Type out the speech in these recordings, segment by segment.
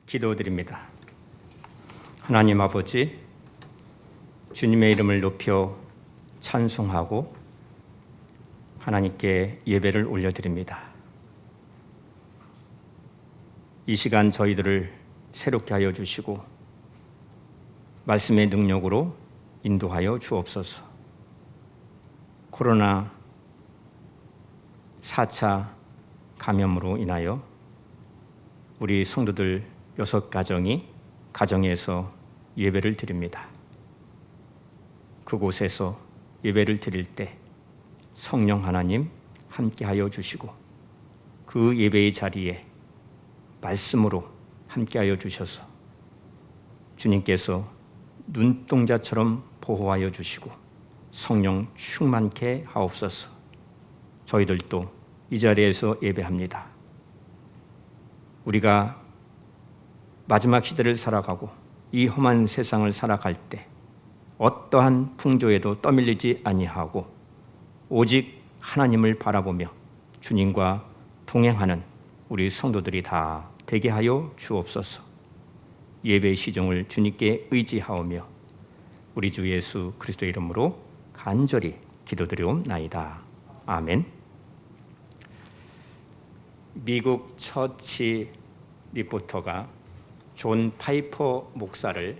기도드립니다. 하나님 아버지, 주님의 이름을 높여 찬송하고 하나님께 예배를 올려드립니다. 이 시간 저희들을 새롭게 하여 주시고 말씀의 능력으로 인도하여 주옵소서. 코로나 4차 감염으로 인하여 우리 성도들 6가정이 가정에서 예배를 드립니다. 그곳에서 예배를 드릴 때 성령 하나님 함께하여 주시고 그 예배의 자리에 말씀으로 함께하여 주셔서 주님께서 눈동자처럼 보호하여 주시고 성령 충만케 하옵소서. 저희들도 이 자리에서 예배합니다. 우리가 마지막 시대를 살아가고 이 험한 세상을 살아갈 때 어떠한 풍조에도 떠밀리지 아니하고 오직 하나님을 바라보며 주님과 동행하는 우리 성도들이 다 되게 하여 주옵소서. 예배의 시종을 주님께 의지하오며 우리 주 예수 그리스도의 이름으로 간절히 기도드리옵나이다. 아멘. 미국 처치 리포터가 존 파이퍼 목사를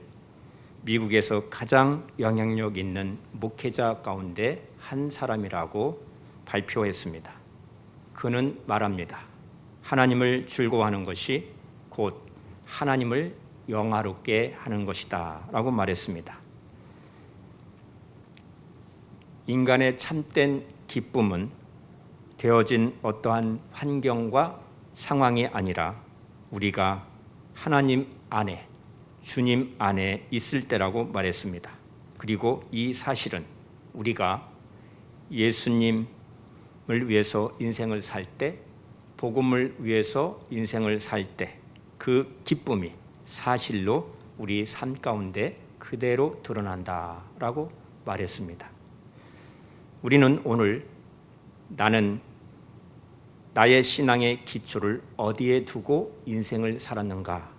미국에서 가장 영향력 있는 목회자 가운데 한 사람이라고 발표했습니다. 그는 말합니다. 하나님을 즐거워하는 것이 곧 하나님을 영화롭게 하는 것이다 라고 말했습니다. 인간의 참된 기쁨은 되어진 어떠한 환경과 상황이 아니라 우리가 하나님 안에, 주님 안에 있을 때라고 말했습니다. 그리고 이 사실은 우리가 예수님을 위해서 인생을 살 때, 복음을 위해서 인생을 살 때 그 기쁨이 사실로 우리 삶 가운데 그대로 드러난다라고 말했습니다. 우리는 오늘 나는 나의 신앙의 기초를 어디에 두고 인생을 살았는가?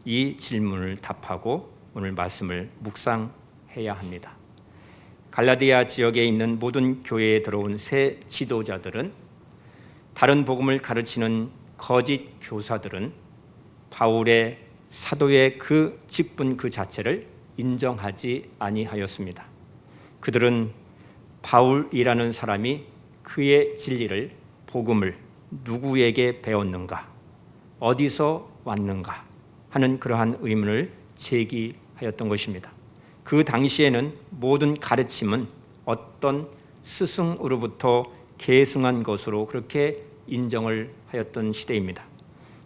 이 질문을 답하고 오늘 말씀을 묵상해야 합니다. 갈라디아 지역에 있는 모든 교회에 들어온 새 지도자들은, 다른 복음을 가르치는 거짓 교사들은 바울의 사도의 그 직분 그 자체를 인정하지 아니하였습니다. 그들은 바울이라는 사람이 그의 진리를, 복음을 누구에게 배웠는가, 어디서 왔는가 하는 그러한 의문을 제기하였던 것입니다. 그 당시에는 모든 가르침은 어떤 스승으로부터 계승한 것으로 그렇게 인정을 하였던 시대입니다.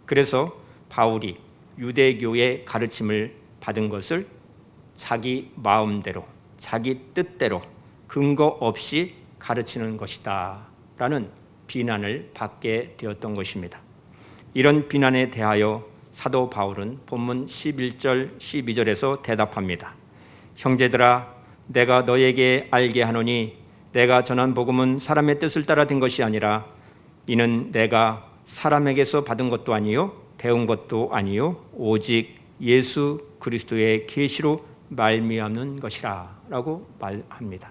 그래서 바울이 유대교의 가르침을 받은 것을 자기 마음대로, 자기 뜻대로 근거 없이 가르치는 것이다 라는 비난을 받게 되었던 것입니다. 이런 비난에 대하여 사도 바울은 본문 11절 12절에서 대답합니다. 형제들아, 내가 너에게 알게 하노니 내가 전한 복음은 사람의 뜻을 따라 된 것이 아니라 이는 내가 사람에게서 받은 것도 아니요 배운 것도 아니요 오직 예수 그리스도의 계시로 말미암는 것이라 라고 말합니다.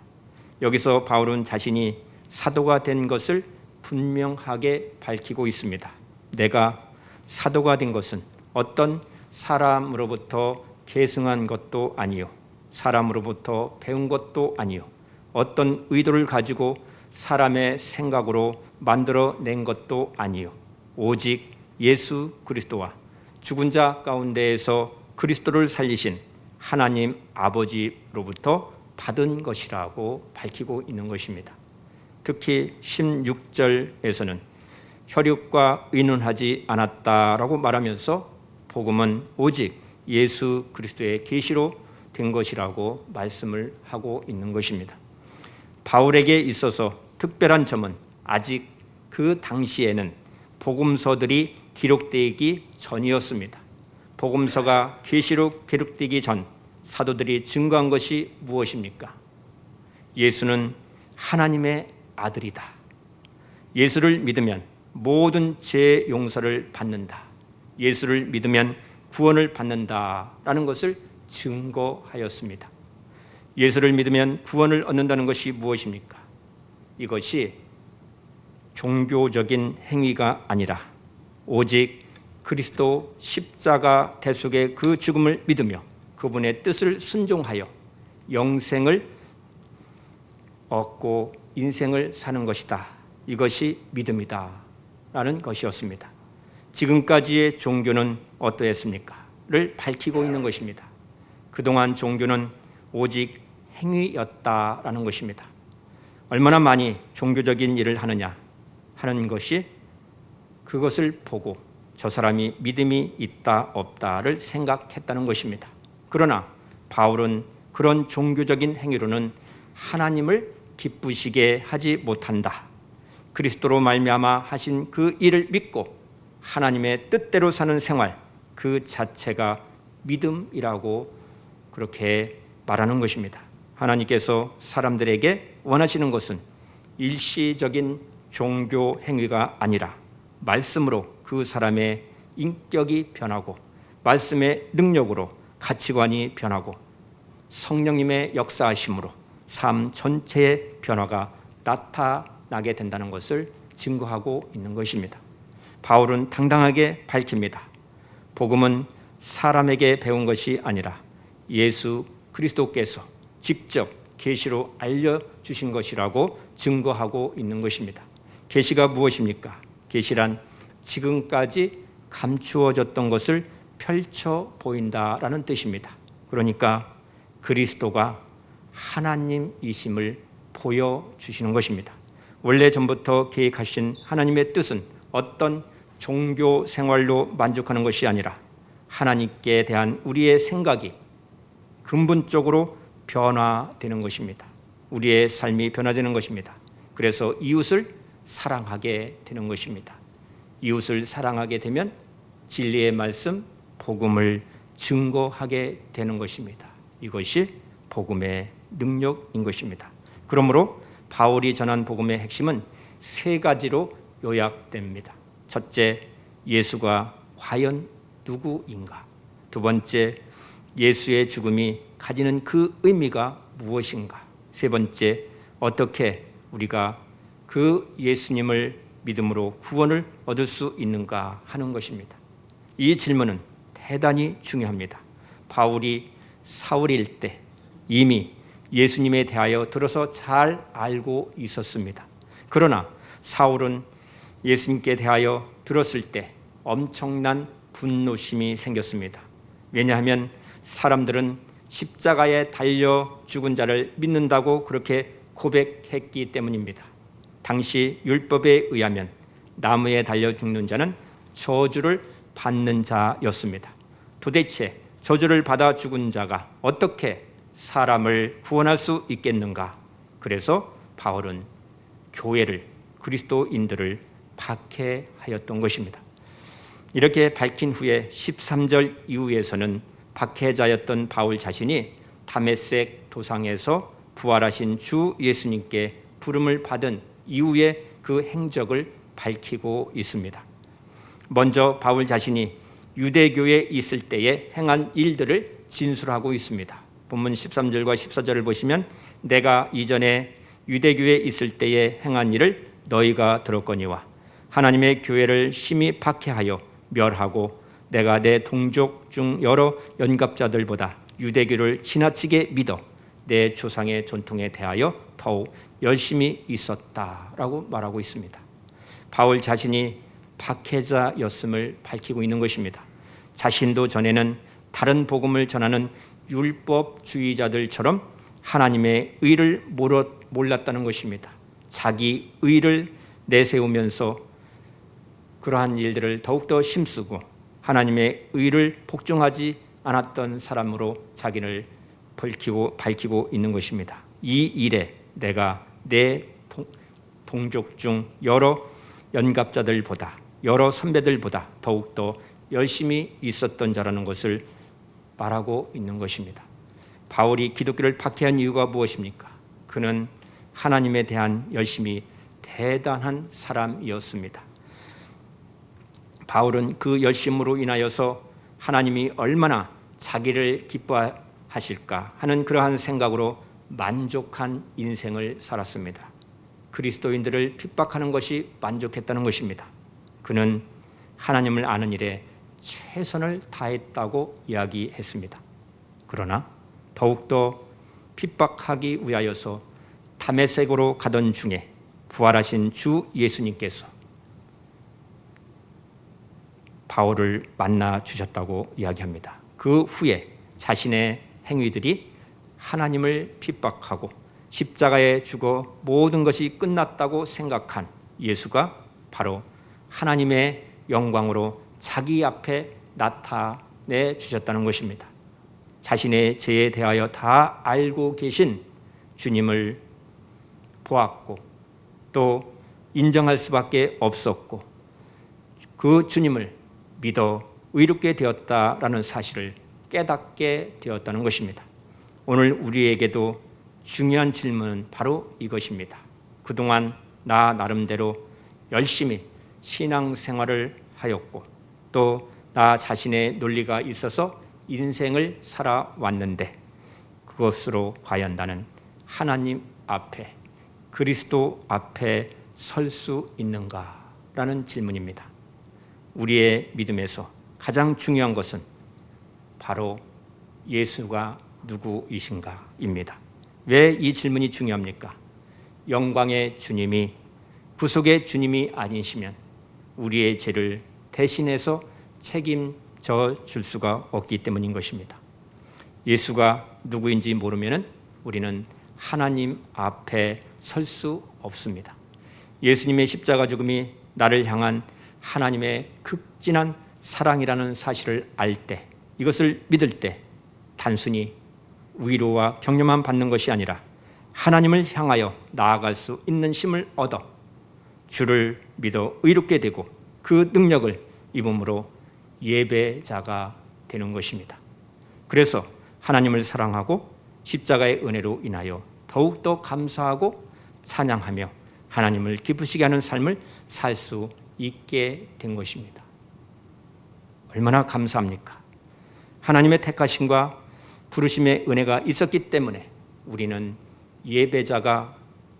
여기서 바울은 자신이 사도가 된 것을 분명하게 밝히고 있습니다. 내가 사도가 된 것은 어떤 사람으로부터 계승한 것도 아니요 사람으로부터 배운 것도 아니요 어떤 의도를 가지고 사람의 생각으로 만들어낸 것도 아니요 오직 예수 그리스도와 죽은 자 가운데에서 그리스도를 살리신 하나님 아버지로부터 받은 것이라고 밝히고 있는 것입니다. 특히 16절에서는 혈육과 의논하지 않았다라고 말하면서 복음은 오직 예수 그리스도의 계시로 된 것이라고 말씀을 하고 있는 것입니다. 바울에게 있어서 특별한 점은 아직 그 당시에는 복음서들이 기록되기 전이었습니다. 복음서가 계시록 기록되기 전 사도들이 증거한 것이 무엇입니까? 예수는 하나님의 아들이다. 예수를 믿으면 모든 죄 용서를 받는다. 예수를 믿으면 구원을 받는다라는 것을 증거하였습니다. 예수를 믿으면 구원을 얻는다는 것이 무엇입니까? 이것이 종교적인 행위가 아니라 오직 그리스도 십자가 대속의 그 죽음을 믿으며 그분의 뜻을 순종하여 영생을 얻고 인생을 사는 것이다. 이것이 믿음이다 라는 것이었습니다. 지금까지의 종교는 어떠했습니까? 를 밝히고 있는 것입니다. 그동안 종교는 오직 행위였다라는 것입니다. 얼마나 많이 종교적인 일을 하느냐 하는 것이 그것을 보고 저 사람이 믿음이 있다 없다를 생각했다는 것입니다. 그러나 바울은 그런 종교적인 행위로는 하나님을 기쁘시게 하지 못한다. 그리스도로 말미암아 하신 그 일을 믿고 하나님의 뜻대로 사는 생활 그 자체가 믿음이라고 그렇게 말하는 것입니다. 하나님께서 사람들에게 원하시는 것은 일시적인 종교 행위가 아니라 말씀으로 그 사람의 인격이 변하고 말씀의 능력으로 가치관이 변하고 성령님의 역사하심으로 삶 전체의 변화가 나타나게 된다는 것을 증거하고 있는 것입니다. 바울은 당당하게 밝힙니다. 복음은 사람에게 배운 것이 아니라 예수 그리스도께서 직접 계시로 알려주신 것이라고 증거하고 있는 것입니다. 계시가 무엇입니까? 계시란 지금까지 감추어졌던 것을 펼쳐 보인다라는 뜻입니다. 그러니까 그리스도가 하나님이심을 보여주시는 것입니다. 원래 전부터 계획하신 하나님의 뜻은 어떤 종교 생활로 만족하는 것이 아니라 하나님께 대한 우리의 생각이 근본적으로 변화되는 것입니다. 우리의 삶이 변화되는 것입니다. 그래서 이웃을 사랑하게 되는 것입니다. 이웃을 사랑하게 되면 진리의 말씀, 복음을 증거하게 되는 것입니다. 이것이 복음의 능력인 것입니다. 그러므로 바울이 전한 복음의 핵심은 세 가지로 요약됩니다. 첫째, 예수가 과연 누구인가? 두 번째, 예수의 죽음이 가지는 그 의미가 무엇인가? 세 번째, 어떻게 우리가 그 예수님을 믿음으로 구원을 얻을 수 있는가 하는 것입니다. 이 질문은 대단히 중요합니다. 바울이 사울일 때 이미 예수님에 대하여 들어서 잘 알고 있었습니다. 그러나 사울은 예수님께 대하여 들었을 때 엄청난 분노심이 생겼습니다. 왜냐하면 사람들은 십자가에 달려 죽은 자를 믿는다고 그렇게 고백했기 때문입니다. 당시 율법에 의하면 나무에 달려 죽는 자는 저주를 받는 자였습니다. 도대체 저주를 받아 죽은 자가 어떻게 사람을 구원할 수 있겠는가? 그래서 바울은 교회를, 그리스도인들을 박해하였던 것입니다. 이렇게 밝힌 후에 13절 이후에서는 박해자였던 바울 자신이 다메섹 도상에서 부활하신 주 예수님께 부름을 받은 이후에 그 행적을 밝히고 있습니다. 먼저 바울 자신이 유대교에 있을 때에 행한 일들을 진술하고 있습니다. 본문 13절과 14절을 보시면 내가 이전에 유대교에 있을 때에 행한 일을 너희가 들었거니와 하나님의 교회를 심히 박해하여 멸하고 내가 내 동족 중 여러 연갑자들보다 유대교를 지나치게 믿어 내 조상의 전통에 대하여 더욱 열심히 있었다라고 말하고 있습니다. 바울 자신이 박해자였음을 밝히고 있는 것입니다. 자신도 전에는 다른 복음을 전하는 율법주의자들처럼 하나님의 의를 몰랐다는 것입니다. 자기 의를 내세우면서 그러한 일들을 더욱더 힘쓰고 하나님의 의를 복종하지 않았던 사람으로 자기를 밝히고 있는 것입니다. 이 일에 내가 내 동족 중 여러 연갑자들보다 여러 선배들보다 더욱더 열심히 있었던 자라는 것을 말하고 있는 것입니다. 바울이 기독교를 박해한 이유가 무엇입니까? 그는 하나님에 대한 열심이 대단한 사람이었습니다. 바울은 그 열심으로 인하여서 하나님이 얼마나 자기를 기뻐하실까 하는 그러한 생각으로 만족한 인생을 살았습니다. 그리스도인들을 핍박하는 것이 만족했다는 것입니다. 그는 하나님을 아는 일에 최선을 다했다고 이야기했습니다. 그러나 더욱더 핍박하기 위하여서 다메섹으로 가던 중에 부활하신 주 예수님께서 바울을 만나 주셨다고 이야기합니다. 그 후에 자신의 행위들이 하나님을 핍박하고 십자가에 죽어 모든 것이 끝났다고 생각한 예수가 바로 하나님의 영광으로 자기 앞에 나타내 주셨다는 것입니다. 자신의 죄에 대하여 다 알고 계신 주님을 보았고 또 인정할 수밖에 없었고 그 주님을 믿어 의롭게 되었다라는 사실을 깨닫게 되었다는 것입니다. 오늘 우리에게도 중요한 질문은 바로 이것입니다. 그동안 나 나름대로 열심히 신앙생활을 하였고 또 나 자신의 논리가 있어서 인생을 살아왔는데 그것으로 과연 나는 하나님 앞에 그리스도 앞에 설 수 있는가라는 질문입니다. 우리의 믿음에서 가장 중요한 것은 바로 예수가 누구이신가입니다. 왜 이 질문이 중요합니까? 영광의 주님이 구속의 주님이 아니시면 우리의 죄를 대신해서 책임져 줄 수가 없기 때문인 것입니다. 예수가 누구인지 모르면 우리는 하나님 앞에 설 수 없습니다. 예수님의 십자가 죽음이 나를 향한 하나님의 극진한 사랑이라는 사실을 알 때, 이것을 믿을 때 단순히 위로와 격려만 받는 것이 아니라 하나님을 향하여 나아갈 수 있는 힘을 얻어 주를 믿어 의롭게 되고 그 능력을 입음으로 예배자가 되는 것입니다. 그래서 하나님을 사랑하고 십자가의 은혜로 인하여 더욱더 감사하고 찬양하며 하나님을 기쁘시게 하는 삶을 살 수 있게 된 것입니다. 얼마나 감사합니까? 하나님의 택하심과 부르심의 은혜가 있었기 때문에 우리는 예배자가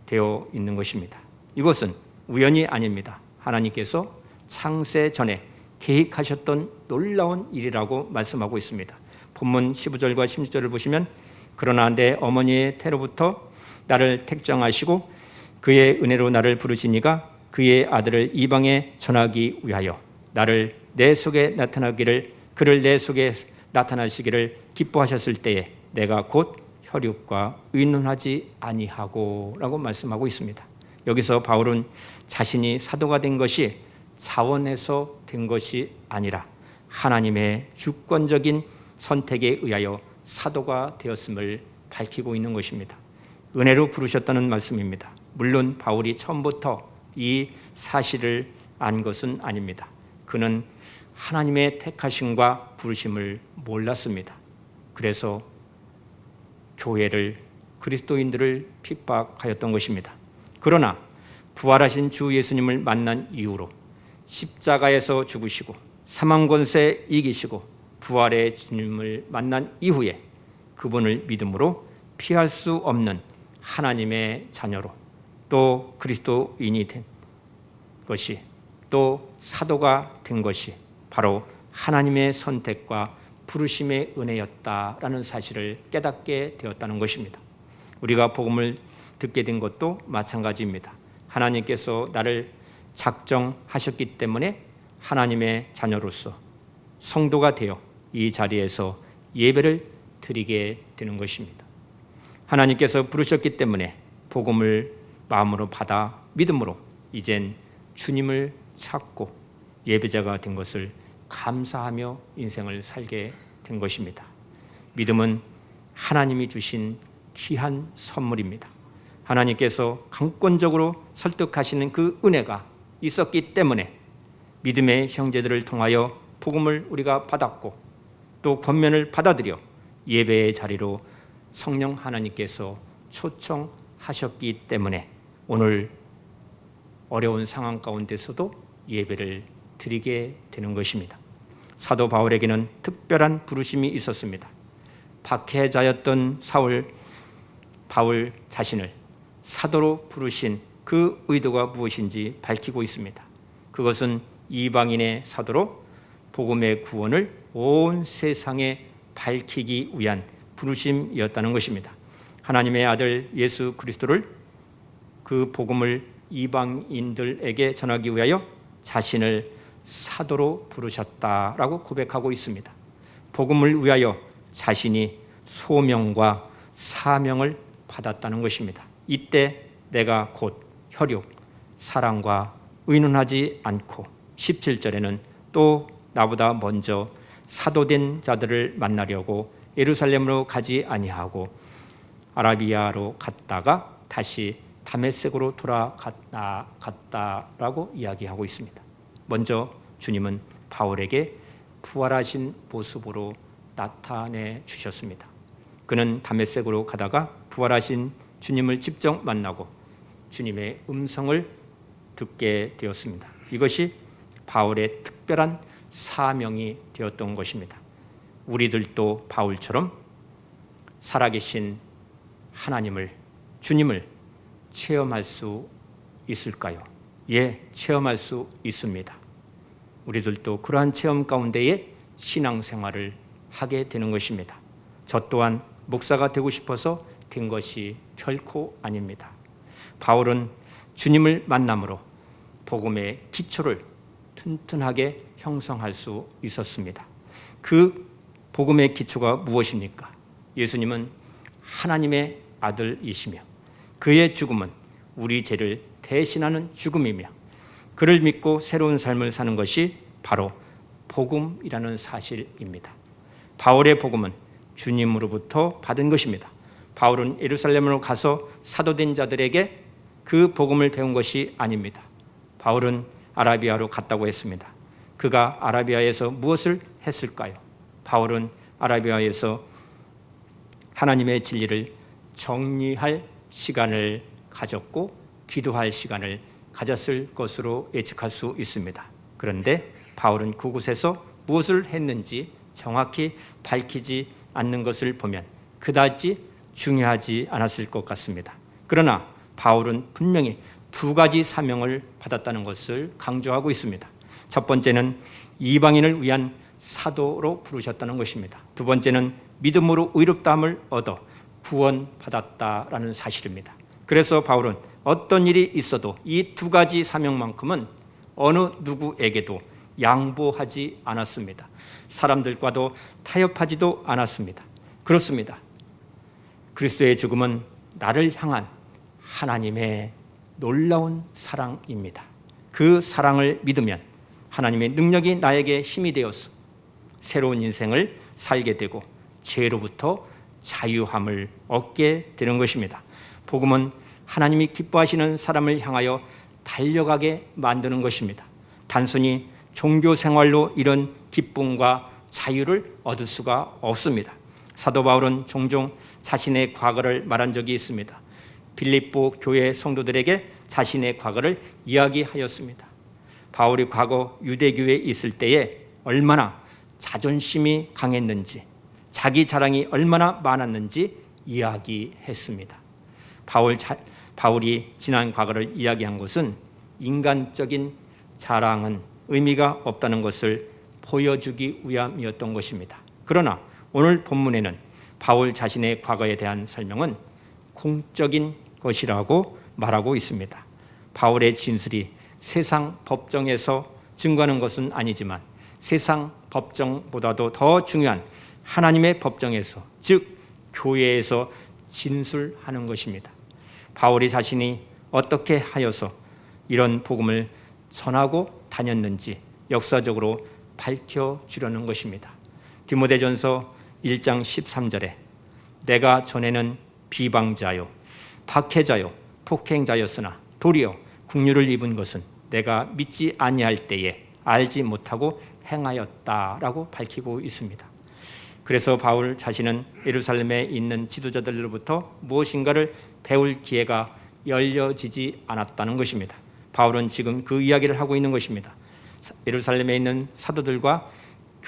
되어 있는 것입니다. 이것은 우연이 아닙니다. 하나님께서 창세 전에 계획하셨던 놀라운 일이라고 말씀하고 있습니다. 본문 15절과 16절을 보시면 그러나 내 어머니의 태로부터 나를 택정하시고 그의 은혜로 나를 부르시니가 그의 아들을 이방에 전하기 위하여 나를 내 속에 나타나기를 그를 내 속에 나타나시기를 기뻐하셨을 때에 내가 곧 혈육과 의논하지 아니하고 라고 말씀하고 있습니다. 여기서 바울은 자신이 사도가 된 것이 자원해서 된 것이 아니라 하나님의 주권적인 선택에 의하여 사도가 되었음을 밝히고 있는 것입니다. 은혜로 부르셨다는 말씀입니다. 물론 바울이 처음부터 이 사실을 안 것은 아닙니다. 그는 하나님의 택하심과 부르심을 몰랐습니다. 그래서 교회를 그리스도인들을 핍박하였던 것입니다. 그러나 부활하신 주 예수님을 만난 이후로 십자가에서 죽으시고 사망 권세 이기시고 부활의 주님을 만난 이후에 그분을 믿음으로 피할 수 없는 하나님의 자녀로 또 그리스도인이 된 것이 또 사도가 된 것이 바로 하나님의 선택과 부르심의 은혜였다라는 사실을 깨닫게 되었다는 것입니다. 우리가 복음을 듣게 된 것도 마찬가지입니다. 하나님께서 나를 작정하셨기 때문에 하나님의 자녀로서 성도가 되어 이 자리에서 예배를 드리게 되는 것입니다. 하나님께서 부르셨기 때문에 복음을 마음으로 받아 믿음으로 이젠 주님을 찾고 예배자가 된 것을 감사하며 인생을 살게 된 것입니다. 믿음은 하나님이 주신 귀한 선물입니다. 하나님께서 강권적으로 설득하시는 그 은혜가 있었기 때문에 믿음의 형제들을 통하여 복음을 우리가 받았고 또 권면을 받아들여 예배의 자리로 성령 하나님께서 초청하셨기 때문에 오늘 어려운 상황 가운데서도 예배를 드리게 되는 것입니다. 사도 바울에게는 특별한 부르심이 있었습니다. 박해자였던 바울 자신을 사도로 부르신 그 의도가 무엇인지 밝히고 있습니다. 그것은 이방인의 사도로 복음의 구원을 온 세상에 밝히기 위한 부르심이었다는 것입니다. 하나님의 아들 예수 그리스도를, 그 복음을 이방인들에게 전하기 위하여 자신을 사도로 부르셨다라고 고백하고 있습니다. 복음을 위하여 자신이 소명과 사명을 받았다는 것입니다. 이때 내가 곧 혈육, 사랑과 의논하지 않고 17절에는 또 나보다 먼저 사도된 자들을 만나려고 예루살렘으로 가지 아니하고 아라비아로 갔다가 다시 다메섹으로 돌아갔다라고 이야기하고 있습니다. 먼저 주님은 바울에게 부활하신 모습으로 나타내 주셨습니다. 그는 다메섹으로 가다가 부활하신 주님을 직접 만나고 주님의 음성을 듣게 되었습니다. 이것이 바울의 특별한 사명이 되었던 것입니다. 우리들도 바울처럼 살아계신 하나님을, 주님을 체험할 수 있을까요? 예, 체험할 수 있습니다. 우리들도 그러한 체험 가운데에 신앙생활을 하게 되는 것입니다. 저 또한 목사가 되고 싶어서 된 것이 결코 아닙니다. 바울은 주님을 만남으로 복음의 기초를 튼튼하게 형성할 수 있었습니다. 그 복음의 기초가 무엇입니까? 예수님은 하나님의 아들이시며 그의 죽음은 우리 죄를 대신하는 죽음이며 그를 믿고 새로운 삶을 사는 것이 바로 복음이라는 사실입니다. 바울의 복음은 주님으로부터 받은 것입니다. 바울은 예루살렘으로 가서 사도된 자들에게 그 복음을 배운 것이 아닙니다. 바울은 아라비아로 갔다고 했습니다. 그가 아라비아에서 무엇을 했을까요? 바울은 아라비아에서 하나님의 진리를 정리할 시간을 가졌고 기도할 시간을 가졌을 것으로 예측할 수 있습니다. 그런데 바울은 그곳에서 무엇을 했는지 정확히 밝히지 않는 것을 보면 그다지 중요하지 않았을 것 같습니다. 그러나 바울은 분명히 두 가지 사명을 받았다는 것을 강조하고 있습니다. 첫 번째는 이방인을 위한 사도로 부르셨다는 것입니다. 두 번째는 믿음으로 의롭다함을 얻어 구원받았다라는 사실입니다. 그래서 바울은 어떤 일이 있어도 이 두 가지 사명만큼은 어느 누구에게도 양보하지 않았습니다. 사람들과도 타협하지도 않았습니다. 그렇습니다. 그리스도의 죽음은 나를 향한 하나님의 놀라운 사랑입니다. 그 사랑을 믿으면 하나님의 능력이 나에게 힘이 되어서 새로운 인생을 살게 되고 죄로부터 자유함을 얻게 되는 것입니다. 복음은 하나님이 기뻐하시는 사람을 향하여 달려가게 만드는 것입니다. 단순히 종교 생활로 이런 기쁨과 자유를 얻을 수가 없습니다. 사도 바울은 종종 자신의 과거를 말한 적이 있습니다. 빌립보 교회 성도들에게 자신의 과거를 이야기하였습니다. 바울이 과거 유대교회에 있을 때에 얼마나 자존심이 강했는지, 자기 자랑이 얼마나 많았는지 이야기했습니다. 바울이 지난 과거를 이야기한 것은 인간적인 자랑은 의미가 없다는 것을 보여주기 위함이었던 것입니다. 그러나 오늘 본문에는 바울 자신의 과거에 대한 설명은 공적인 것이라고 말하고 있습니다. 바울의 진술이 세상 법정에서 증거하는 것은 아니지만 세상 법정보다도 더 중요한 하나님의 법정에서, 즉 교회에서 진술하는 것입니다. 바울이 자신이 어떻게 하여서 이런 복음을 전하고 다녔는지 역사적으로 밝혀주려는 것입니다. 디모데전서 1장 13절에 내가 전에는 비방자요 박해자요 폭행자였으나 도리어 국류를 입은 것은 내가 믿지 아니할 때에 알지 못하고 행하였다라고 밝히고 있습니다. 그래서 바울 자신은 예루살렘에 있는 지도자들로부터 무엇인가를 배울 기회가 열려지지 않았다는 것입니다. 바울은 지금 그 이야기를 하고 있는 것입니다. 예루살렘에 있는 사도들과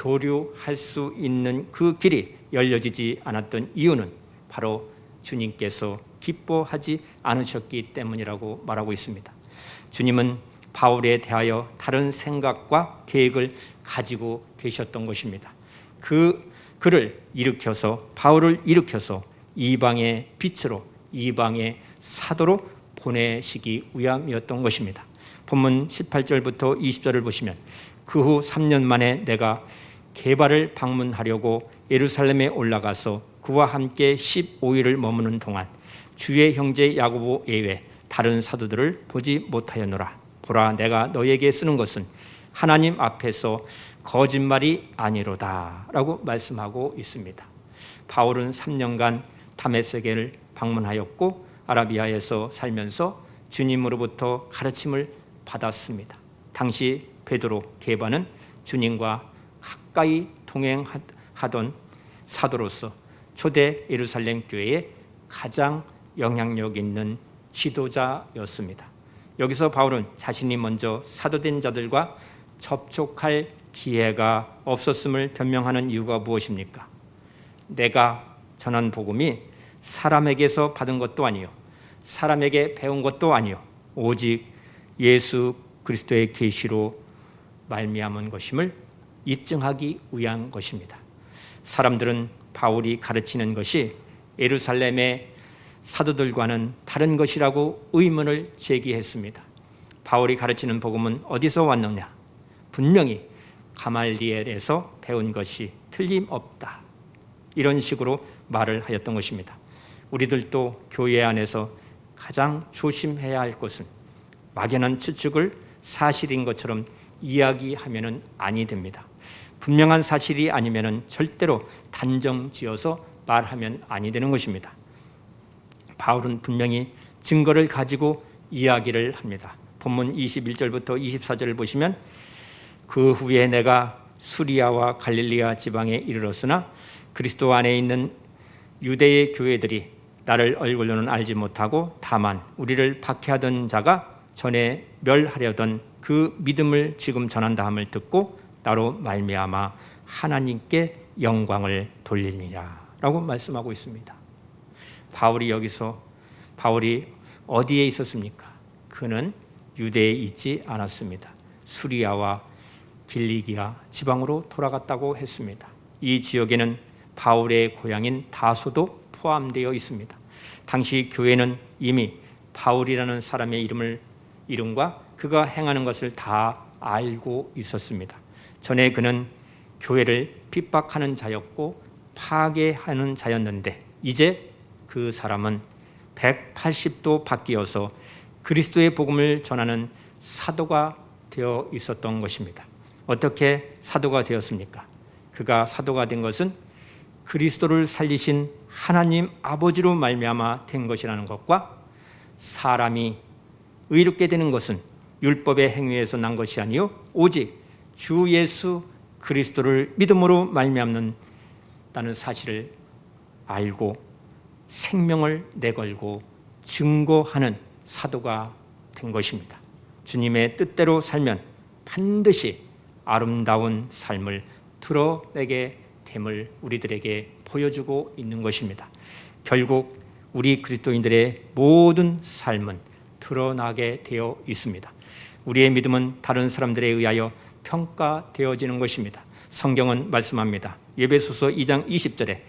교류할 수 있는 그 길이 열려지지 않았던 이유는 바로 주님께서 기뻐하지 않으셨기 때문이라고 말하고 있습니다. 주님은 바울에 대하여 다른 생각과 계획을 가지고 계셨던 것입니다. 그를 일으켜서, 바울을 일으켜서 이방의 빛으로, 이방의 사도로 보내시기 위함이었던 것입니다. 본문 18절부터 20절을 보시면 그 후 3년 만에 내가 게바를 방문하려고 예루살렘에 올라가서 그와 함께 15일을 머무는 동안 주의 형제 야고보 예외 다른 사도들을 보지 못하였노라. 보라, 내가 너에게 쓰는 것은 하나님 앞에서 거짓말이 아니로다 라고 말씀하고 있습니다. 바울은 3년간 다메섹을 방문하였고 아라비아에서 살면서 주님으로부터 가르침을 받았습니다. 당시 베드로, 게바는 주님과 가까이 동행하던 사도로서 초대 예루살렘 교회의 가장 영향력 있는 지도자였습니다. 여기서 바울은 자신이 먼저 사도된 자들과 접촉할 기회가 없었음을 변명하는 이유가 무엇입니까? 내가 전한 복음이 사람에게서 받은 것도 아니요, 사람에게 배운 것도 아니요, 오직 예수 그리스도의 계시로 말미암은 것임을 입증하기 위한 것입니다. 사람들은 바울이 가르치는 것이 예루살렘의 사도들과는 다른 것이라고 의문을 제기했습니다. 바울이 가르치는 복음은 어디서 왔느냐? 분명히 가말리엘에서 배운 것이 틀림없다. 이런 식으로 말을 하였던 것입니다. 우리들도 교회 안에서 가장 조심해야 할 것은 막연한 추측을 사실인 것처럼 이야기하면은 아니 됩니다. 분명한 사실이 아니면은 절대로 단정지어서 말하면 아니 되는 것입니다. 바울은 분명히 증거를 가지고 이야기를 합니다. 본문 21절부터 24절을 보시면 그 후에 내가 수리아와 갈릴리아 지방에 이르렀으나 그리스도 안에 있는 유대의 교회들이 나를 얼굴로는 알지 못하고 다만 우리를 박해하던 자가 전에 멸하려던 그 믿음을 지금 전한다 함을 듣고 나로 말미암아 하나님께 영광을 돌리니라 라고 말씀하고 있습니다. 바울이 어디에 있었습니까? 그는 유대에 있지 않았습니다. 수리아와 길리기아 지방으로 돌아갔다고 했습니다. 이 지역에는 바울의 고향인 다소도 포함되어 있습니다. 당시 교회는 이미 바울이라는 사람의 이름과 그가 행하는 것을 다 알고 있었습니다. 전에 그는 교회를 핍박하는 자였고 파괴하는 자였는데 이제 그 사람은 180도 바뀌어서 그리스도의 복음을 전하는 사도가 되어 있었던 것입니다. 어떻게 사도가 되었습니까? 그가 사도가 된 것은 그리스도를 살리신 하나님 아버지로 말미암아 된 것이라는 것과 사람이 의롭게 되는 것은 율법의 행위에서 난 것이 아니요 오직 주 예수 그리스도를 믿음으로 말미암는다는 사실을 알고 생명을 내걸고 증거하는 사도가 된 것입니다. 주님의 뜻대로 살면 반드시 아름다운 삶을 드러내게 됨을 우리들에게 보여주고 있는 것입니다. 결국 우리 그리스도인들의 모든 삶은 드러나게 되어 있습니다. 우리의 믿음은 다른 사람들에 의하여 평가되어지는 것입니다. 성경은 말씀합니다. 에베소서 2장 20절에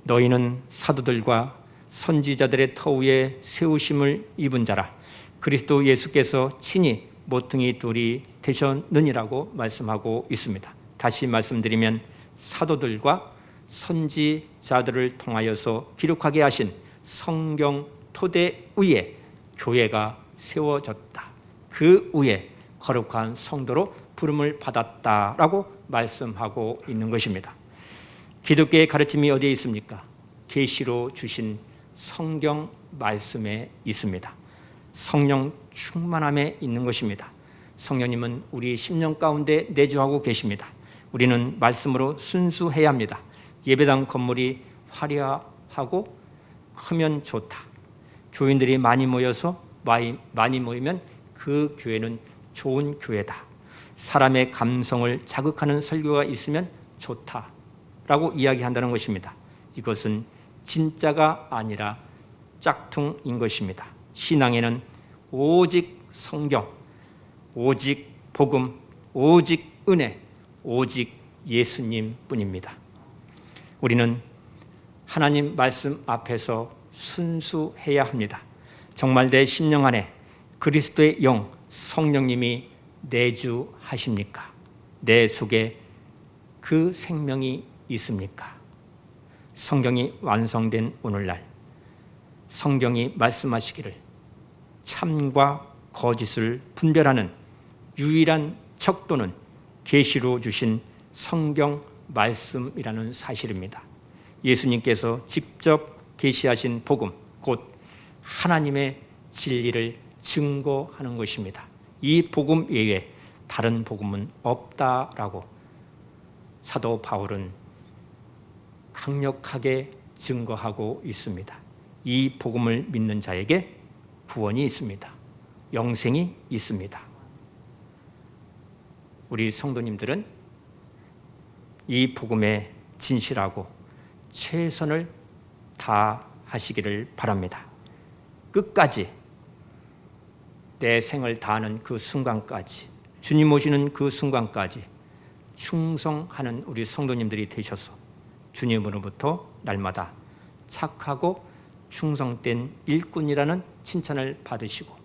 너희는 사도들과 선지자들의 터 위에 세우심을 입은 자라 그리스도 예수께서 친히 모퉁이 돌이 되셨느니라고 말씀하고 있습니다. 다시 말씀드리면 사도들과 선지자들을 통하여서 기록하게 하신 성경 토대 위에 교회가 세워졌다. 그 위에 거룩한 성도로 부름을 받았다라고 말씀하고 있는 것입니다. 기독교의 가르침이 어디에 있습니까? 계시로 주신 성경 말씀에 있습니다. 성령 충만함에 있는 것입니다. 성령님은 우리 심령 가운데 내주하고 계십니다. 우리는 말씀으로 순수해야 합니다. 예배당 건물이 화려하고 크면 좋다. 교인들이 많이 모여서 많이 모이면 그 교회는 좋은 교회다. 사람의 감성을 자극하는 설교가 있으면 좋다라고 이야기한다는 것입니다. 이것은 진짜가 아니라 짝퉁인 것입니다. 신앙에는 오직 성경, 오직 복음, 오직 은혜, 오직 예수님 뿐입니다. 우리는 하나님 말씀 앞에서 순수해야 합니다. 정말 내 심령 안에 그리스도의 영, 성령님이 내주하십니까? 내 속에 그 생명이 있습니까? 성경이 완성된 오늘날 성경이 말씀하시기를 참과 거짓을 분별하는 유일한 척도는 계시로 주신 성경 말씀이라는 사실입니다. 예수님께서 직접 계시하신 복음, 곧 하나님의 진리를 증거하는 것입니다. 이 복음 외에 다른 복음은 없다라고 사도 바울은 강력하게 증거하고 있습니다. 이 복음을 믿는 자에게 구원이 있습니다. 영생이 있습니다. 우리 성도님들은 이 복음에 진실하고 최선을 다하시기를 바랍니다. 끝까지 내 생을 다하는 그 순간까지, 주님 오시는 그 순간까지 충성하는 우리 성도님들이 되셔서 주님으로부터 날마다 착하고 충성된 일꾼이라는 칭찬을 받으시고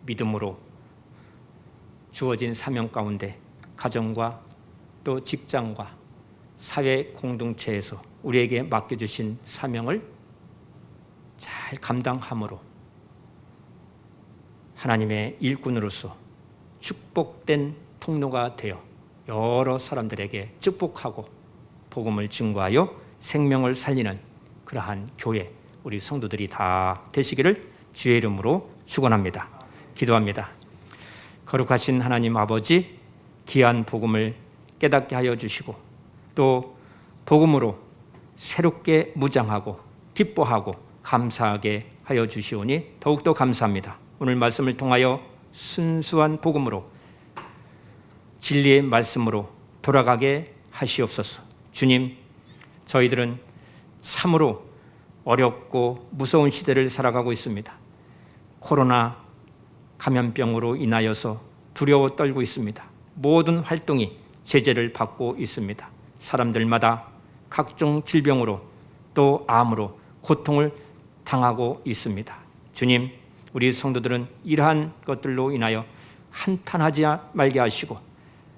믿음으로 주어진 사명 가운데 가정과 또 직장과 사회 공동체에서 우리에게 맡겨주신 사명을 잘 감당함으로 하나님의 일꾼으로서 축복된 통로가 되어 여러 사람들에게 축복하고 복음을 증거하여 생명을 살리는 그러한 교회, 우리 성도들이 다 되시기를 주의 이름으로 축원합니다. 기도합니다. 거룩하신 하나님 아버지, 귀한 복음을 깨닫게 하여 주시고 또 복음으로 새롭게 무장하고 기뻐하고 감사하게 하여 주시오니 더욱더 감사합니다. 오늘 말씀을 통하여 순수한 복음으로 진리의 말씀으로 돌아가게 하시옵소서. 주님, 저희들은 참으로 어렵고 무서운 시대를 살아가고 있습니다. 코로나 감염병으로 인하여서 두려워 떨고 있습니다. 모든 활동이 제재를 받고 있습니다. 사람들마다 각종 질병으로 또 암으로 고통을 당하고 있습니다. 주님, 우리 성도들은 이러한 것들로 인하여 한탄하지 말게 하시고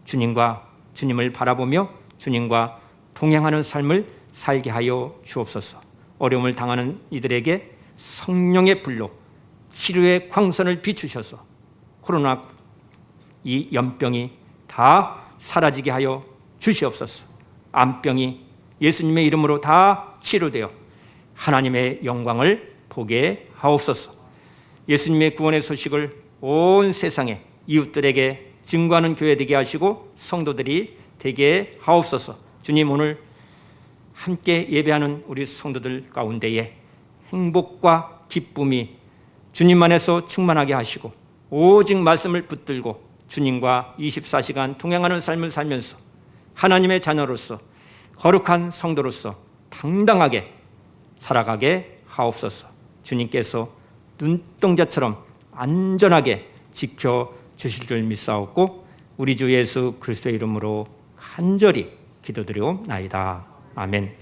주님을 바라보며 주님과 동행하는 삶을 살게 하여 주옵소서. 어려움을 당하는 이들에게 성령의 불로 치료의 광선을 비추셔서 코로나 이 연병이 다 사라지게 하여 주시옵소서. 암병이 예수님의 이름으로 다 치료되어 하나님의 영광을 보게 하옵소서. 예수님의 구원의 소식을 온 세상에 이웃들에게 증거하는 교회 되게 하시고 성도들이 되게 하옵소서. 주님, 오늘 함께 예배하는 우리 성도들 가운데에 행복과 기쁨이 주님 안에서 충만하게 하시고 오직 말씀을 붙들고 주님과 24시간 동행하는 삶을 살면서 하나님의 자녀로서 거룩한 성도로서 당당하게 살아가게 하옵소서. 주님께서 눈동자처럼 안전하게 지켜주실 줄 믿사옵고 우리 주 예수 그리스도의 이름으로 간절히 기도드리옵나이다. 아멘.